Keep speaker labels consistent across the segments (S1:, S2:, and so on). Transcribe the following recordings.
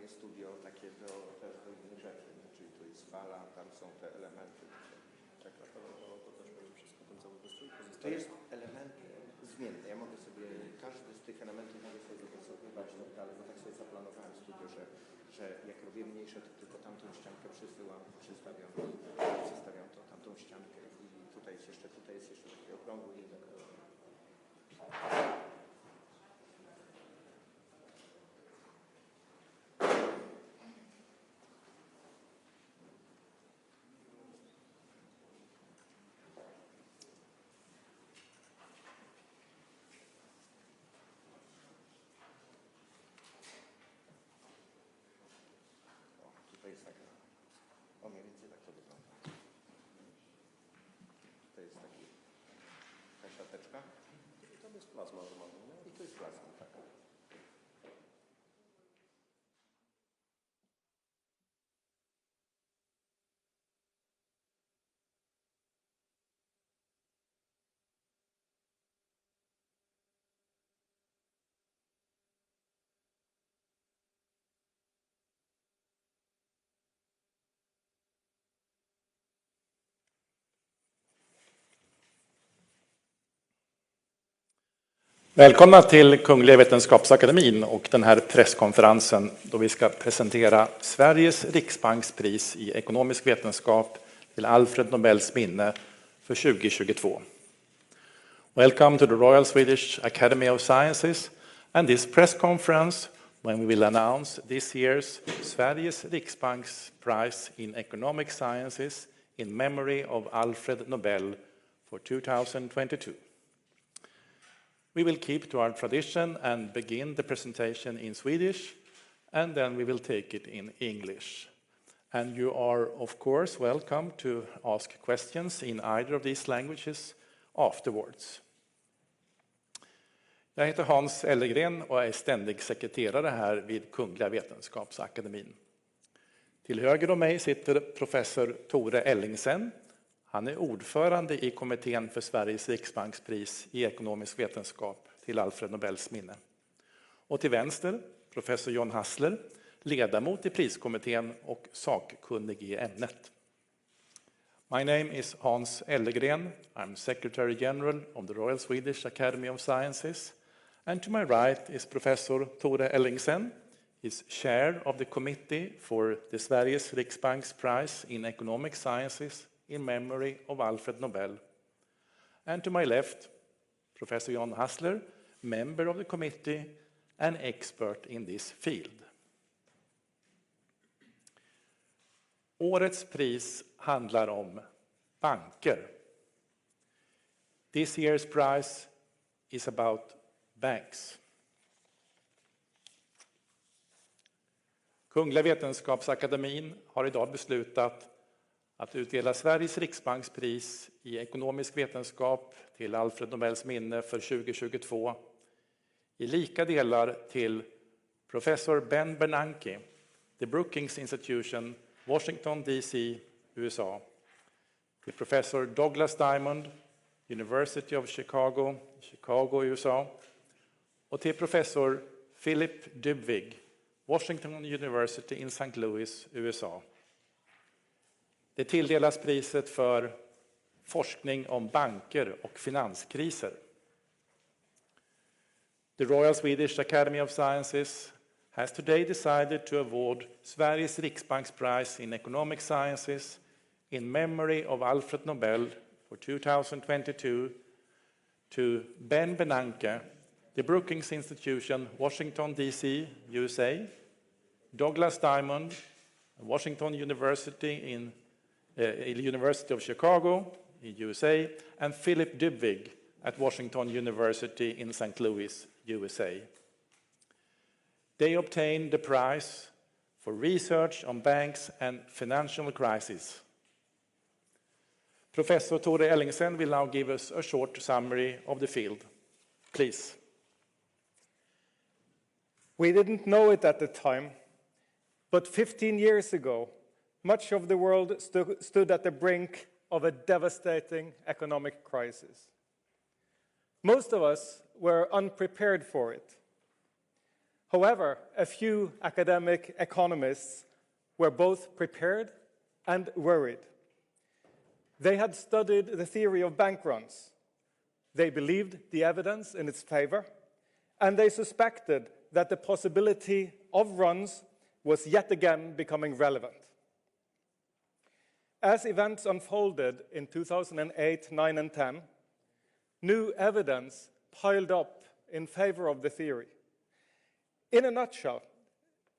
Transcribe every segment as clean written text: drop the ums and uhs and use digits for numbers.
S1: moje studio takie do innych rzeczy, czyli tu jest fala, tam są te elementy.
S2: Tak, a to też będzie wszystko, ten cały wystrój pozostaje?
S1: To jest element zmienny. Ja mogę sobie, każdy z tych elementów mogę sobie dopasowywać i tak dalej, bo tak sobie zaplanowałem studio, że jak robię mniejsze, to tylko tamtą ściankę przysyłam, przestawiam to, tamtą ściankę i tutaj jest jeszcze taki okrągły i tak dalej. To jest taka, mniej więcej tak to wygląda. To jest taka siateczka.
S2: I tam jest plazma normalna, nie?
S1: I to jest plazma, tak.
S3: Välkomna till Kungliga Vetenskapsakademin och den här presskonferensen då vi ska presentera Sveriges riksbankspris i ekonomisk vetenskap till Alfred Nobels minne för 2022. Welcome to the Royal Swedish Academy of Sciences and this press conference when we will announce this year's Sveriges Riksbanks Prize in Economic Sciences in memory of Alfred Nobel for 2022. We will keep to our tradition and begin the presentation in Swedish, and then we will take it in English. And you are, of course, welcome to ask questions in either of these languages afterwards. Jag heter Hans Ellegren och är ständig sekreterare här vid Kungliga Vetenskapsakademin. Till höger om mig sitter professor Tore Ellingsen. Han är ordförande i kommittén för Sveriges riksbankspris i ekonomisk vetenskap till Alfred Nobels minne. Och till vänster, professor John Hassler, ledamot i priskommittén och sakkunnig i ämnet. My name is Hans Ellegren. I'm Secretary General of the Royal Swedish Academy of Sciences. And to my right is Professor Tore Ellingsen. He's chair of the committee for the Sveriges Riksbanks Prize in Economic Sciences in memory of Alfred Nobel. And to my left, Professor John Hassler, member of the committee and expert in this field. Årets pris handlar om banker. This year's prize is about banks. Kungliga Vetenskapsakademin har idag beslutat att utdela Sveriges riksbankspris i ekonomisk vetenskap till Alfred Nobels minne för 2022 i lika delar till professor Ben Bernanke, the Brookings Institute, Washington DC, USA, till professor Douglas Diamond, University of Chicago, Chicago, USA, och till professor Philip Dybvig, Washington University in St. Louis, USA. Det tilldelas priset för forskning om banker och finanskriser. The Royal Swedish Academy of Sciences has today decided to award Sveriges Riksbanks Prize in Economic Sciences in memory of Alfred Nobel for 2022 to Ben Bernanke, the Brookings Institute, Washington, D.C., USA, Douglas Diamond, Washington University in University of Chicago, USA, and Philip Dybvig at Washington University in St. Louis, USA. They obtained the prize for research on banks and financial crises. Professor Tore Ellingsen will now give us a short summary of the field. Please.
S4: We didn't know it at the time, but 15 years ago, much of the world stood at the brink of a devastating economic crisis. Most of us were unprepared for it. However, a few academic economists were both prepared and worried. They had studied the theory of bank runs. They believed the evidence in its favor, and they suspected that the possibility of runs was yet again becoming relevant. As events unfolded in 2008, 9, and 10, new evidence piled up in favor of the theory. In a nutshell,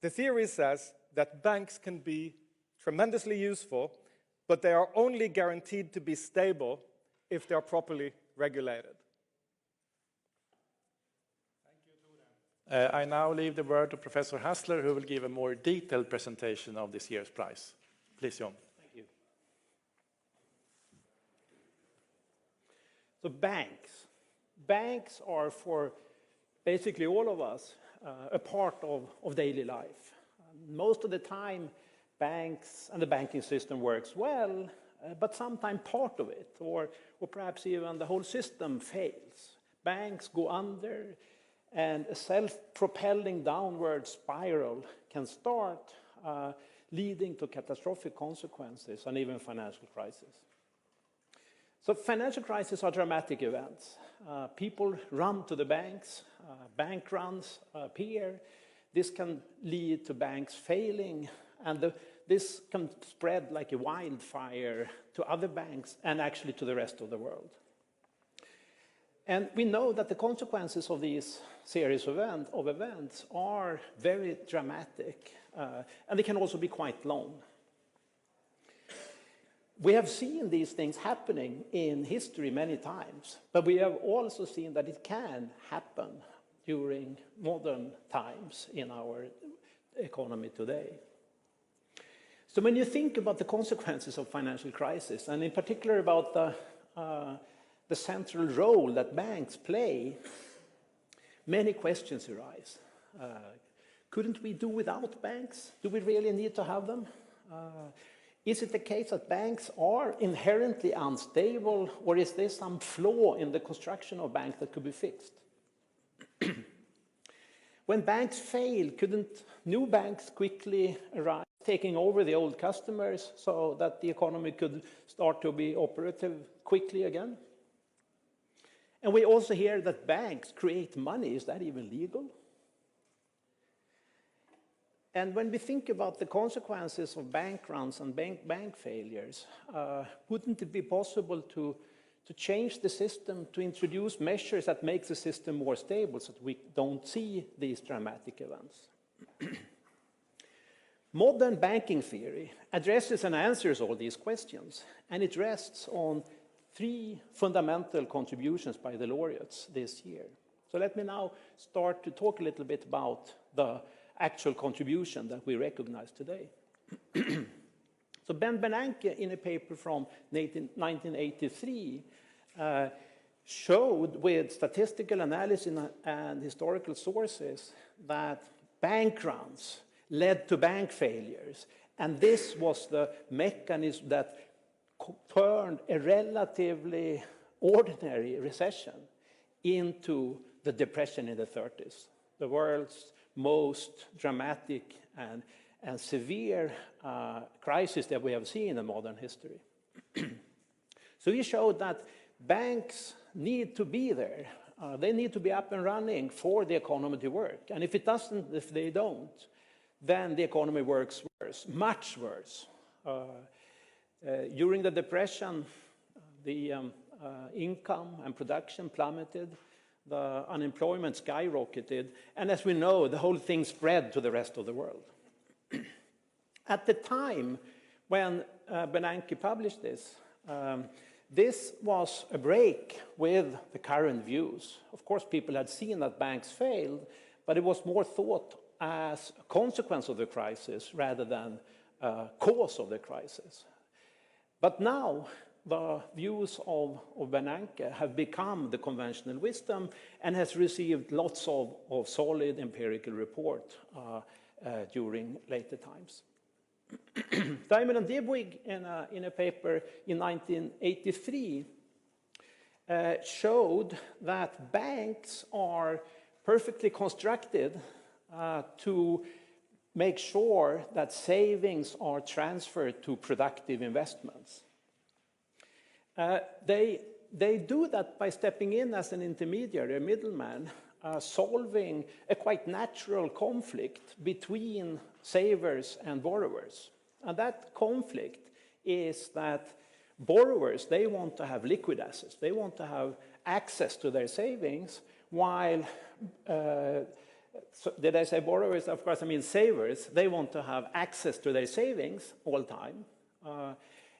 S4: the theory says that banks can be tremendously useful, but they are only guaranteed to be stable if they are properly regulated.
S3: I now leave the word to Professor Hassler, who will give a more detailed presentation of this year's prize. Please, John.
S5: Thank you. So banks are for basically all of us a part of daily life. Most of the time, banks and the banking system works well, but sometimes part of it, or perhaps even the whole system fails. Banks go under, and a self-propelling downward spiral can start, leading to catastrophic consequences and even financial crises. So financial crises are dramatic events. People run to the banks, bank runs appear. This can lead to banks failing, and this can spread like a wildfire to other banks and actually to the rest of the world. And we know that the consequences of these series of events are very dramatic, and they can also be quite long. We have seen these things happening in history many times, but we have also seen that it can happen during modern times in our economy today. So when you think about the consequences of financial crisis, and in particular about the central role that banks play, many questions arise. Couldn't we do without banks? Do we really need to have them? Is it the case that banks are inherently unstable, or is there some flaw in the construction of banks that could be fixed? When banks fail, couldn't new banks quickly arise, taking over the old customers so that the economy could start to be operative quickly again? And we also hear that banks create money. Is that even legal? And when we think about the consequences of bank runs and bank failures, wouldn't it be possible to change the system, to introduce measures that make the system more stable so that we don't see these dramatic events? Modern banking theory addresses and answers all these questions, and it rests on three fundamental contributions by the laureates this year. So let me now start to talk a little bit about the actual contribution that we recognize today. So Ben Bernanke, in a paper from 1983, showed with statistical analysis and historical sources that bank runs led to bank failures. And this was the mechanism that turned a relatively ordinary recession into the depression in the 30s, the world's most dramatic and severe crisis that we have seen in modern history. So he showed that banks need to be there. They need to be up and running for the economy to work. And if they don't, then the economy works worse, much worse. During the Depression, the income and production plummeted, the unemployment skyrocketed, and as we know, the whole thing spread to the rest of the world. At the time when Bernanke published this, this was a break with the current views. Of course, people had seen that banks failed, but it was more thought as a consequence of the crisis rather than a cause of the crisis. But now, the views of Bernanke have become the conventional wisdom and has received lots of solid empirical report during later times. Dybvig and Dybvig, in a paper in 1983, showed that banks are perfectly constructed to make sure that savings are transferred to productive investments. They do that by stepping in as an intermediary, a middleman, solving a quite natural conflict between savers and borrowers. And that conflict is that borrowers, they want to have liquid assets. They want to have access to their savings, while, so did I say borrowers? Of course, I mean savers. They want to have access to their savings all the time.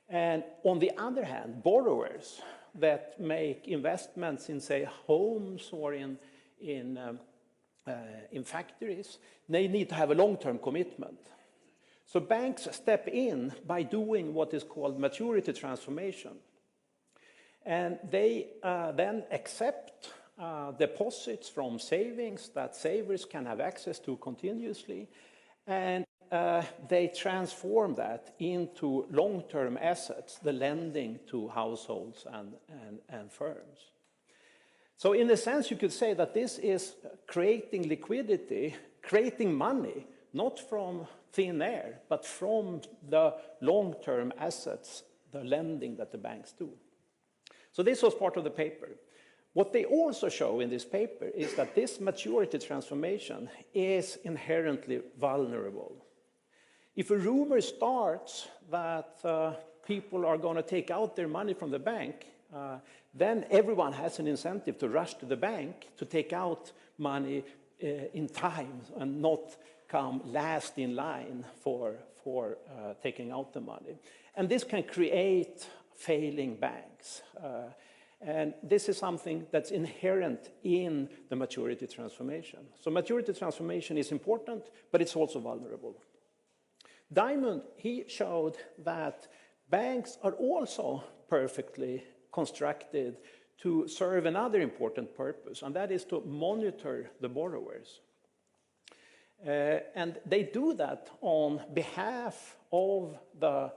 S5: And on the other hand, borrowers that make investments in, say, homes or in factories, they need to have a long-term commitment. So banks step in by doing what is called maturity transformation. And they then accept deposits from savings that savers can have access to continuously, and they transform that into long-term assets, the lending to households and firms. So in a sense, you could say that this is creating liquidity, creating money, not from thin air, but from the long-term assets, the lending that the banks do. So this was part of the paper. What they also show in this paper is that this maturity transformation is inherently vulnerable. If a rumor starts that people are going to take out their money from the bank, then everyone has an incentive to rush to the bank to take out money in time and not come last in line for taking out the money. And this can create failing banks. And this is something that's inherent in the maturity transformation. So maturity transformation is important, but it's also vulnerable. Diamond, he showed that banks are also perfectly constructed to serve another important purpose, and that is to monitor the borrowers. And they do that on behalf of the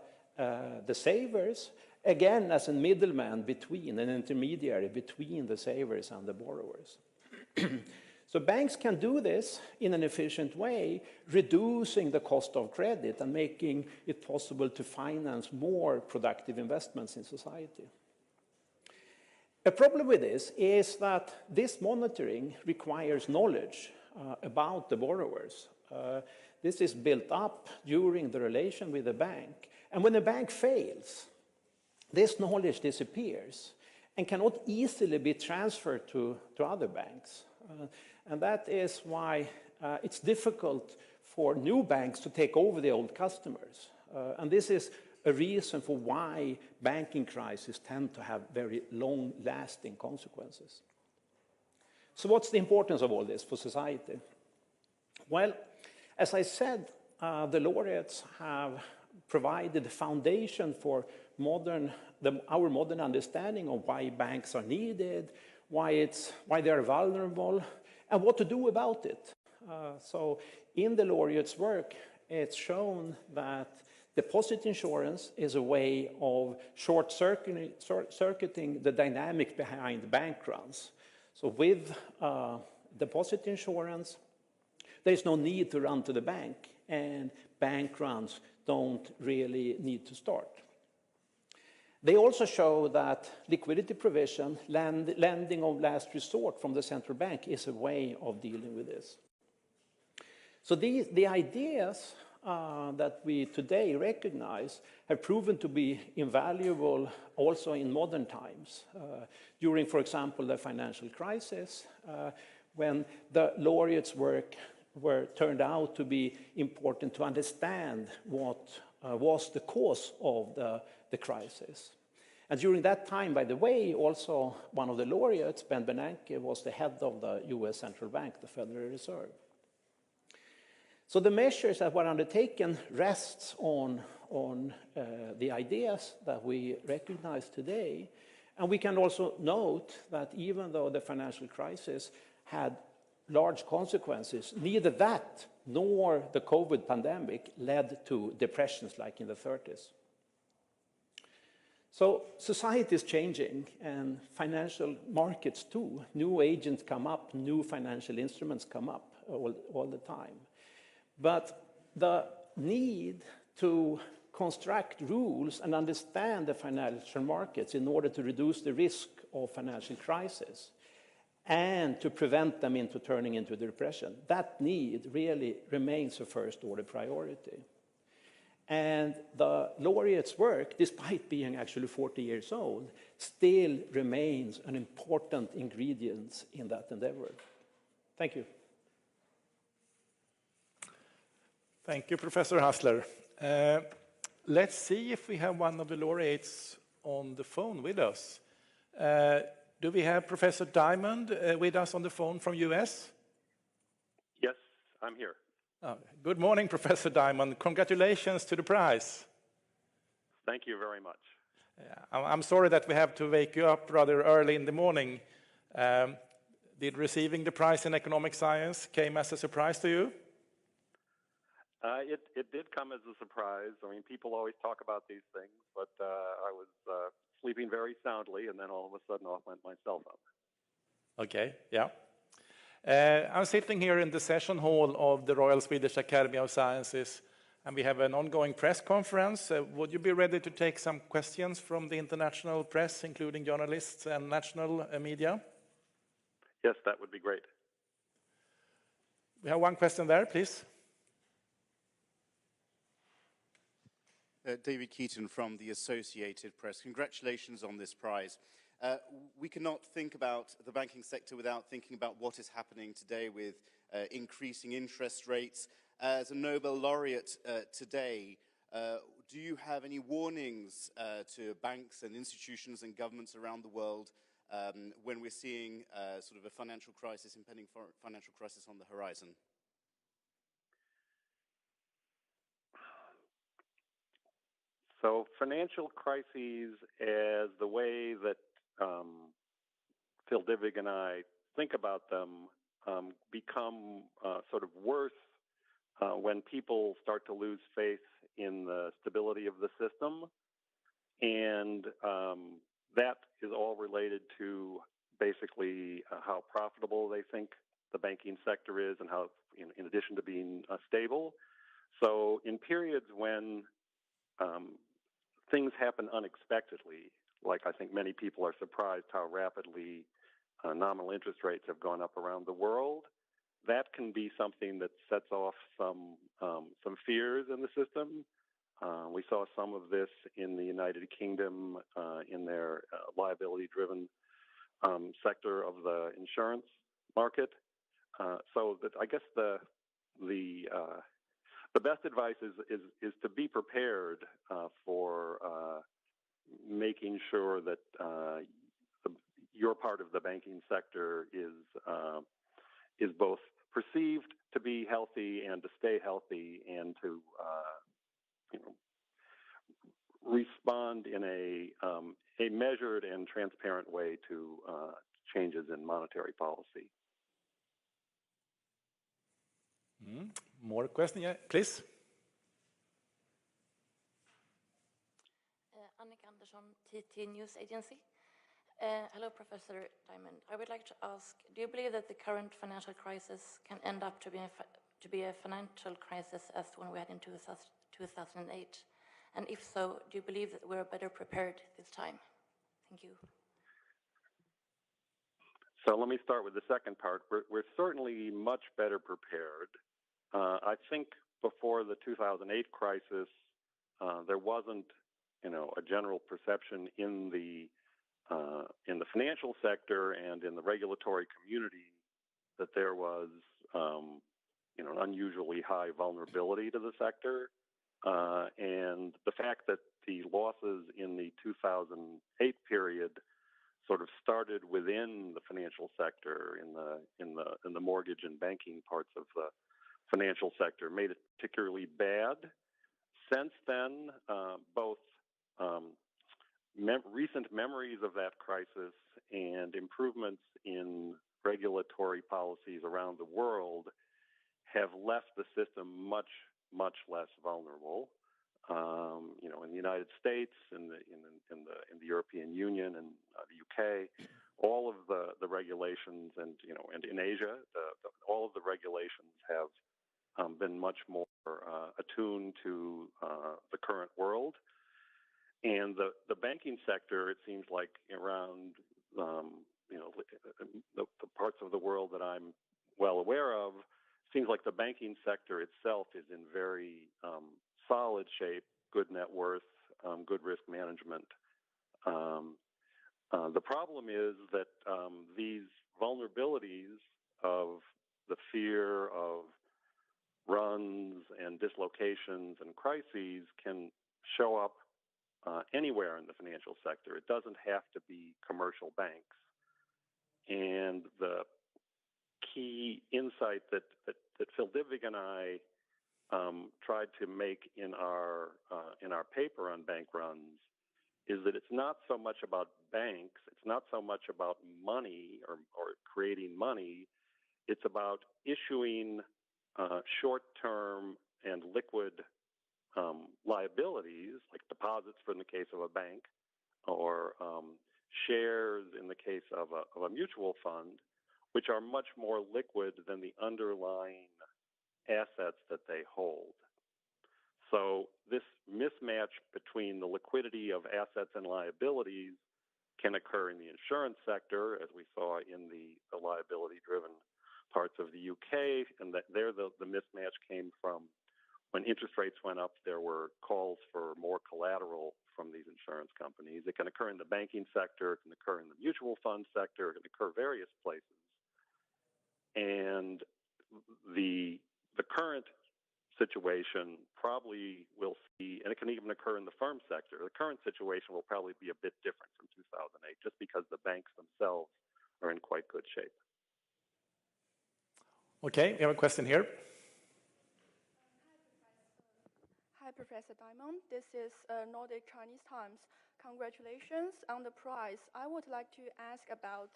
S5: savers, again as a middleman between, an intermediary between the savers and the borrowers. So banks can do this in an efficient way, reducing the cost of credit and making it possible to finance more productive investments in society. A problem with this is that this monitoring requires knowledge about the borrowers. This is built up during the relation with the bank. And when a bank fails, this knowledge disappears and cannot easily be transferred to other banks. And that is why it's difficult for new banks to take over the old customers. And this is a reason for why banking crises tend to have very long-lasting consequences. So what's the importance of all this for society? Well, as I said, the laureates have provided the foundation for our modern understanding of why banks are needed, why they are vulnerable, and what to do about it. So in the laureates' work, it's shown that deposit insurance is a way of short-circuiting the dynamic behind bank runs. So with deposit insurance, there's no need to run to the bank, and bank runs don't really need to start. They also show that liquidity provision, lending of last resort from the central bank is a way of dealing with this. So the ideas that we today recognize have proven to be invaluable also in modern times. During, for example, the financial crisis, when the laureates' work turned out to be important to understand what was the cause of the crisis. And during that time, by the way, also one of the laureates, Ben Bernanke, was the head of the US Central Bank, the Federal Reserve. So the measures that were undertaken rests on the ideas that we recognize today. And we can also note that even though the financial crisis had large consequences, neither that nor the COVID pandemic led to depressions like in the 30s. So society is changing and financial markets too. New agents come up, new financial instruments come up all the time. But the need to construct rules and understand the financial markets in order to reduce the risk of financial crisis and to prevent them into turning into depression, that need really remains a first order priority. And the Laureates' work, despite being actually 40 years old, still remains an important ingredient in that endeavor. Thank you.
S3: Thank you, Professor Hassler. Let's see if we have one of the laureates on the phone with us. Do we have Professor Diamond with us on the phone from US?
S6: Yes, I'm here.
S3: Good morning, Professor Diamond. Congratulations to the prize.
S6: Thank you very much.
S3: I'm sorry that we have to wake you up rather early in the morning. Did receiving the prize in economic science came as a surprise to you?
S6: It did come as a surprise. I mean, people always talk about these things, but I was sleeping very soundly, and then all of a sudden off went my cell phone.
S3: Okay, yeah. I'm sitting here in the session hall of the Royal Swedish Academy of Sciences, and we have an ongoing press conference. Would you be ready to take some questions from the international press, including journalists and national media?
S6: Yes, that would be great.
S3: We have one question there, please.
S7: David Keaton from the Associated Press. Congratulations on this prize. We cannot think about the banking sector without thinking about what is happening today with increasing interest rates. As a Nobel laureate today, do you have any warnings to banks and institutions and governments around the world when we're seeing sort of a financial crisis, impending financial crisis on the horizon?
S6: So financial crises, as the way that Phil Dybvig and I think about them, become sort of worse when people start to lose faith in the stability of the system. And that is all related to basically how profitable they think the banking sector is and how, in addition to being stable. So in periods when things happen unexpectedly, like I think many people are surprised how rapidly nominal interest rates have gone up around the world, that can be something that sets off some fears in the system. We saw some of this in the United Kingdom in their liability-driven sector of the insurance market. So that I guess the best advice is to be prepared for making sure that your part of the banking sector is both perceived to be healthy and to stay healthy and to respond in a measured and transparent way to changes in monetary policy.
S3: More questions, yeah, please.
S8: Annika Andersson, TT News Agency. Hello, Professor Diamond. I would like to ask, do you believe that the current financial crisis can end up to be a financial crisis as the one we had in 2008? And if so, do you believe that we're better prepared this time? Thank you.
S6: So let me start with the second part. We're certainly much better prepared. I think before the 2008 crisis, there wasn't, a general perception in the financial sector and in the regulatory community that there was, an unusually high vulnerability to the sector. And the fact that the losses in the 2008 period sort of started within the financial sector in the mortgage and banking parts of the financial sector made it particularly bad. Since then, both recent memories of that crisis and improvements in regulatory policies around the world have left the system much, much less vulnerable. in the United States, in the European Union, and the UK, all of the regulations, and in Asia, all of the regulations have been much more attuned to the current world. And the banking sector, it seems like around the parts of the world that I'm well aware of, seems like the banking sector itself is in very solid shape, good net worth, good risk management. The problem is that these vulnerabilities of the fear of runs and dislocations and crises can show up anywhere in the financial sector. It doesn't have to be commercial banks. And the key insight that Phil Dybvig and I tried to make in our paper on bank runs is that it's not so much about banks, it's not so much about money or creating money, it's about issuing short-term and liquid liabilities, like deposits in the case of a bank, or shares in the case of a mutual fund, which are much more liquid than the underlying assets that they hold. So this mismatch between the liquidity of assets and liabilities can occur in the insurance sector, as we saw in the liability-driven parts of the UK, and that there the mismatch came from when interest rates went up, there were calls for more collateral from these insurance companies. It can occur in the banking sector, it can occur in the mutual fund sector, it can occur various places. And the current situation probably will see, and it can even occur in the firm sector, the current situation will probably be a bit different from 2008, just because the banks themselves are in quite good shape.
S3: Okay, we have a question here.
S9: Hi, Professor Diamond. This is Nordic Chinese Times. Congratulations on the prize. I would like to ask about,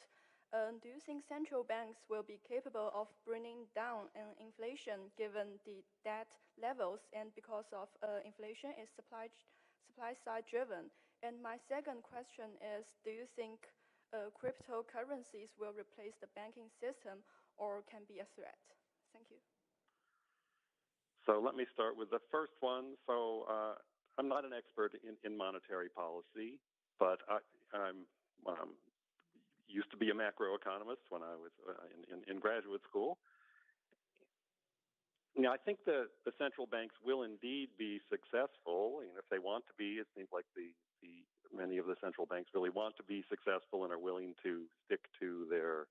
S9: do you think central banks will be capable of bringing down inflation given the debt levels, and because of inflation is supply side driven? And my second question is, do you think cryptocurrencies will replace the banking system or can be a threat? Thank you.
S6: So let me start with the first one. So I'm not an expert in monetary policy, but I'm used to be a macroeconomist when I was in graduate school. I think the central banks will indeed be successful. If they want to be, it seems like many of the central banks really want to be successful and are willing to stick to their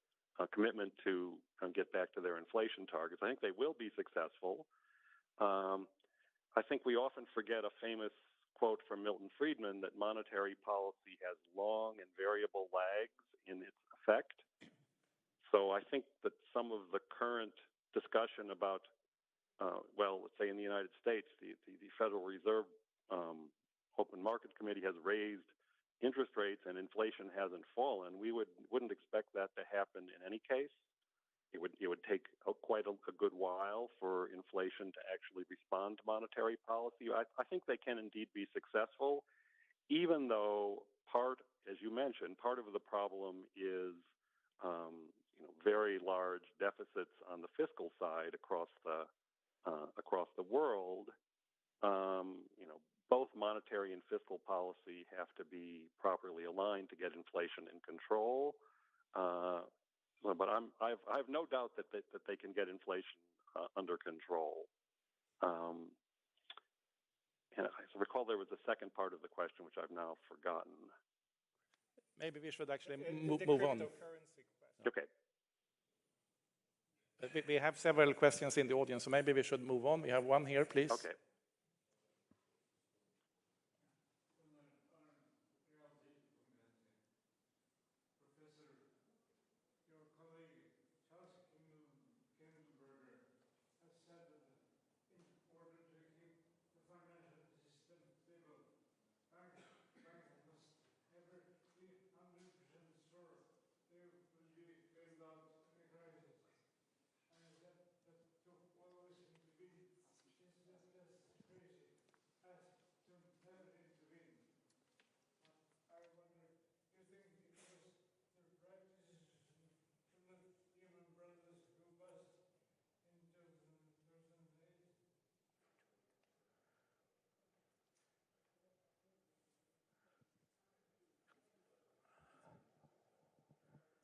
S6: commitment to get back to their inflation targets. I think they will be successful. I think we often forget a famous quote from Milton Friedman that monetary policy has long and variable lags in its effect. So I think that some of the current discussion about, let's say in the United States, the Federal Reserve Open Market Committee has raised interest rates and inflation hasn't fallen. We wouldn't expect that to happen in any case. It would take quite a good while for inflation to actually respond to monetary policy. I think they can indeed be successful, even though as you mentioned, part of the problem is very large deficits on the fiscal side across the world. Both monetary and fiscal policy have to be properly aligned to get inflation in control. But I have no doubt that they can get inflation under control. And I recall there was a second part of the question, which I've now forgotten.
S3: Maybe we should actually
S4: The
S3: move on.
S4: cryptocurrency question.
S6: Okay.
S3: We have several questions in the audience, so maybe we should move on. We have one here, please.
S6: Okay.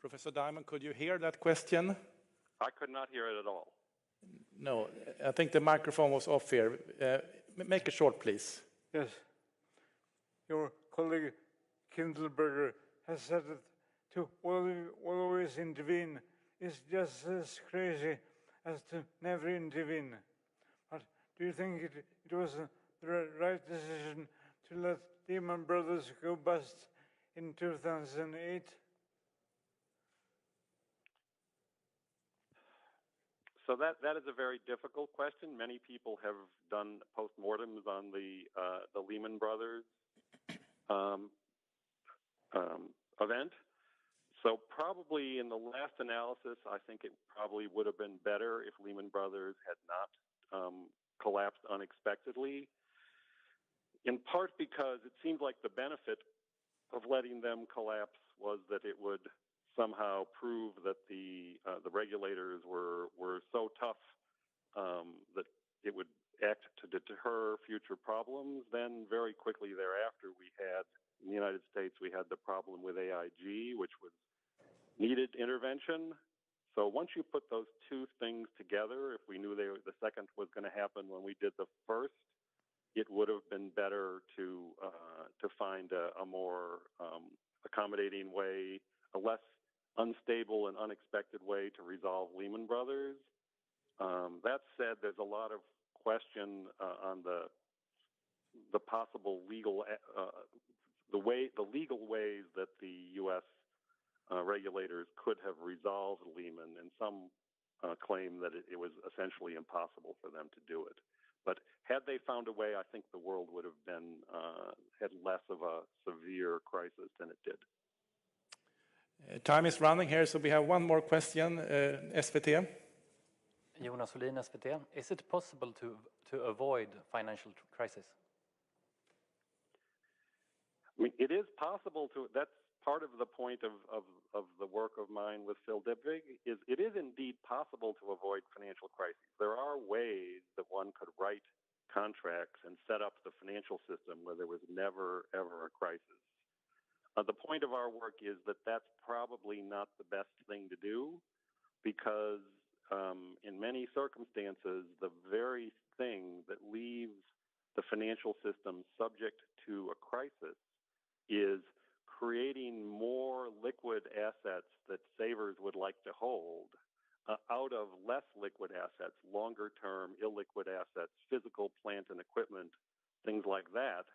S3: Professor Diamond, could you hear that question?
S6: I could not hear it at all.
S3: No, I think the microphone was off here. Make it short, please.
S10: Yes. Your colleague Kindleberger has said that to always intervene is just as crazy as to never intervene. But do you think it was the right decision to let Lehman Brothers go bust in 2008?
S6: So that is a very difficult question. Many people have done postmortems on the Lehman Brothers event. So probably in the last analysis, I think it probably would have been better if Lehman Brothers had not collapsed unexpectedly, in part because it seemed like the benefit of letting them collapse was that it would somehow prove that the regulators were so tough that it would act to deter future problems. Then very quickly thereafter, we had, in the United States, we had the problem with AIG, which needed intervention. So once you put those two things together, if we knew the second was going to happen when we did the first, it would have been better to find a more accommodating way, a less unstable and unexpected way to resolve Lehman Brothers. That said, there's a lot of question on the possible legal the legal ways that the U.S. Regulators could have resolved Lehman, and some claim that it was essentially impossible for them to do it. But had they found a way, I think the world would have been had less of a severe crisis than it did.
S3: Time is running here, so we have one more question. SVT.
S11: Jonas Olin, SVT. Is it possible to avoid financial crisis?
S6: I mean, it is possible to. That's part of the point of the work of mine with Phil Dybvig. It is indeed possible to avoid financial crises. There are ways that one could write contracts and set up the financial system where there was never ever a crisis. The point of our work is that that's probably not the best thing to do, because in many circumstances, the very thing that leaves the financial system subject to a crisis is creating more liquid assets that savers would like to hold out of less liquid assets, longer-term illiquid assets, physical plant and equipment, things like that.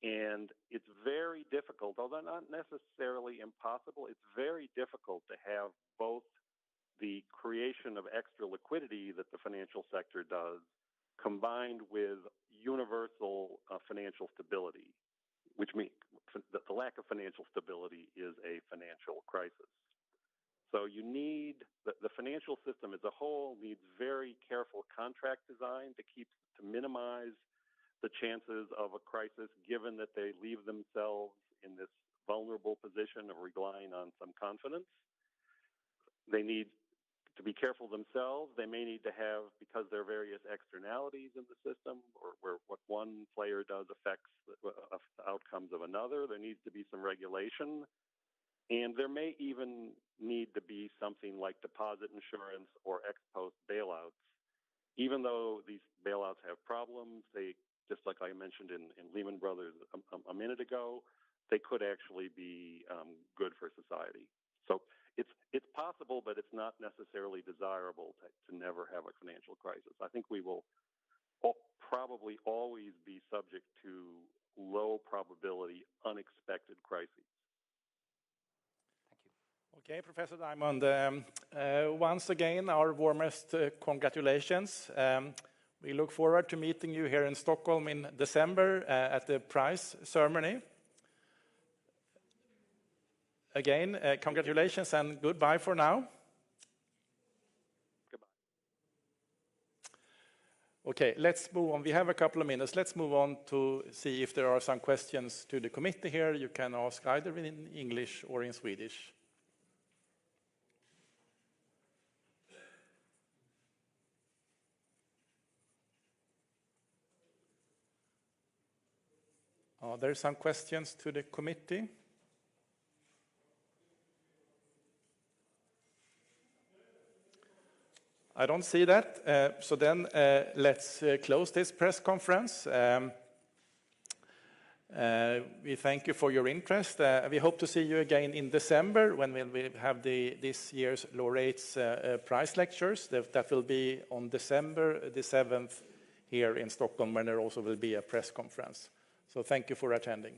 S6: And it's very difficult, although not necessarily impossible, it's very difficult to have both the creation of extra liquidity that the financial sector does combined with universal financial stability, which means the lack of financial stability is a financial crisis. So you need, the financial system as a whole needs very careful contract design to minimize the chances of a crisis, given that they leave themselves in this vulnerable position of relying on some confidence. They need to be careful themselves. They may need to have, because there are various externalities in the system, or where what one player does affects the outcomes of another, there needs to be some regulation. And there may even need to be something like deposit insurance or ex post bailouts. Even though these bailouts have problems, they, just like I mentioned in Lehman Brothers a minute ago, they could actually be good for society. So it's possible, but it's not necessarily desirable to never have a financial crisis. I think we will probably always be subject to low probability, unexpected crises.
S11: Thank you.
S3: Okay, Professor Diamond, once again, our warmest congratulations. We look forward to meeting you here in Stockholm in December at the prize ceremony. Again, congratulations and goodbye for now.
S6: Goodbye.
S3: Okay, let's move on. We have a couple of minutes. Let's move on to see if there are some questions to the committee here. You can ask either in English or in Swedish. Are there some questions to the committee? I don't see that. So then let's close this press conference. We thank you for your interest. We hope to see you again in December when we have this year's Laureates Prize lectures. That will be on December the 7th here in Stockholm, when there also will be a press conference. So thank you for attending.